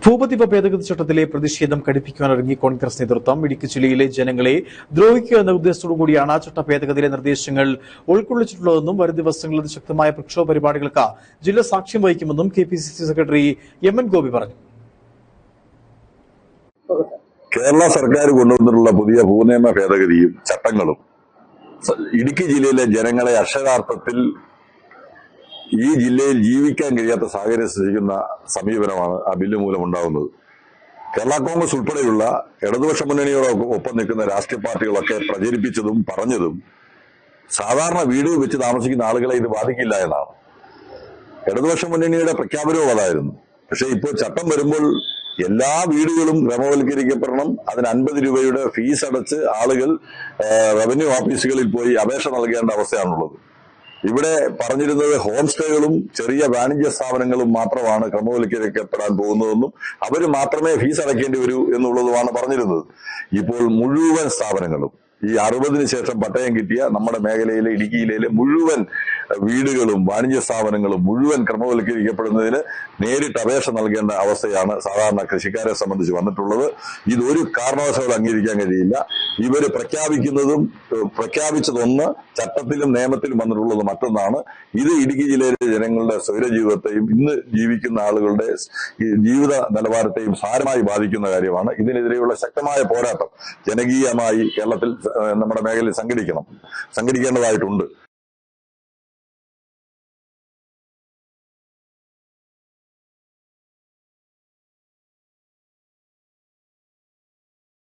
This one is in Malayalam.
ഭൂപതിവ ഭേദഗതി ചട്ടത്തിലെ പ്രതിഷേധം കടുപ്പിക്കുവാനിറങ്ങി കോൺഗ്രസ് നേതൃത്വം. ഇടുക്കി ജില്ലയിലെ ജനങ്ങളെ ദ്രോഹിക്കുക എന്ന ഉദ്ദേശത്തോടുകൂടിയാണ് ചട്ട ഭേദഗതിയിലെ നിർദ്ദേശങ്ങൾ ഉൾക്കൊള്ളിച്ചിട്ടുള്ളതെന്നും വരും ദിവസങ്ങളിൽ ശക്തമായ പ്രക്ഷോഭ പരിപാടികൾക്ക് ജില്ല സാക്ഷ്യം വഹിക്കുമെന്നും KPCC സെക്രട്ടറി MN ഗോപി പറഞ്ഞു. കേരള സർക്കാർ കൊണ്ടുവന്നിട്ടുള്ള പുതിയ ഭൂനിയമ ഭേദഗതിയും ചട്ടങ്ങളും ഇടുക്കി ജില്ലയിലെ ജനങ്ങളെ അക്ഷരാർത്ഥത്തിൽ ഈ ജില്ലയിൽ ജീവിക്കാൻ കഴിയാത്ത സാഹചര്യം സൃഷ്ടിക്കുന്ന സമീപനമാണ് ആ ബില്ല് മൂലമുണ്ടാകുന്നത്. കേരള കോൺഗ്രസ് ഉൾപ്പെടെയുള്ള ഇടതുപക്ഷ മുന്നണിയോടൊപ്പം നിൽക്കുന്ന രാഷ്ട്രീയ പാർട്ടികളൊക്കെ പ്രചരിപ്പിച്ചതും പറഞ്ഞതും സാധാരണ വീട് വെച്ച് താമസിക്കുന്ന ആളുകളെ ഇത് ബാധിക്കില്ല എന്നാണ്. ഇടതുപക്ഷ മുന്നണിയുടെ പ്രഖ്യാപനവും അതായിരുന്നു. പക്ഷെ ഇപ്പോൾ ചട്ടം വരുമ്പോൾ എല്ലാ വീടുകളും ക്രമവൽക്കരിക്കപ്പെടണം, അതിന് 50 രൂപയുടെ ഫീസ് അടച്ച് ആളുകൾ റവന്യൂ ഓഫീസുകളിൽ പോയി അപേക്ഷ നൽകേണ്ട അവസ്ഥയാണുള്ളത്. ഇവിടെ പറഞ്ഞിരുന്നത് ഹോം സ്റ്റേകളും ചെറിയ വാണിജ്യ സ്ഥാപനങ്ങളും മാത്രമാണ് ക്രമവൽക്കരിക്കപ്പെടാൻ പോകുന്നതെന്നും അവർ മാത്രമേ ഫീസ് അടയ്ക്കേണ്ടി വരൂ എന്നുള്ളതുമാണ് പറഞ്ഞിരുന്നത്. ഇപ്പോൾ മുഴുവൻ സ്ഥാപനങ്ങളും ഈ 60-ന് ശേഷം പട്ടയം കിട്ടിയ നമ്മുടെ മേഖലയിലെ ഇടുക്കി ജില്ലയിലെ മുഴുവൻ വീടുകളും വാണിജ്യ സ്ഥാപനങ്ങളും മുഴുവൻ ക്രമവൽക്കരിക്കപ്പെടുന്നതിന് നേരിട്ട് അപേക്ഷ നൽകേണ്ട അവസ്ഥയാണ് സാധാരണ കൃഷിക്കാരെ സംബന്ധിച്ച് വന്നിട്ടുള്ളത്. ഇതൊരു കാരണവശാലും അംഗീകരിക്കാൻ കഴിയില്ല. ഇവർ പ്രഖ്യാപിച്ചതൊന്ന്, ചട്ടത്തിലും നിയമത്തിലും വന്നിട്ടുള്ളത് മറ്റൊന്നാണ്. ഇത് ഇടുക്കി ജില്ലയിലെ ജനങ്ങളുടെ സ്വൈരജീവിതത്തെയും ഇന്ന് ജീവിക്കുന്ന ആളുകളുടെ ജീവിത നിലവാരത്തെയും സാരമായി ബാധിക്കുന്ന കാര്യമാണ്. ഇതിനെതിരെയുള്ള ശക്തമായ പോരാട്ടം ജനകീയമായി കേരളത്തിൽ നമ്മുടെ മേഖലയിൽ സംഘടിക്കേണ്ടതായിട്ടുണ്ട്.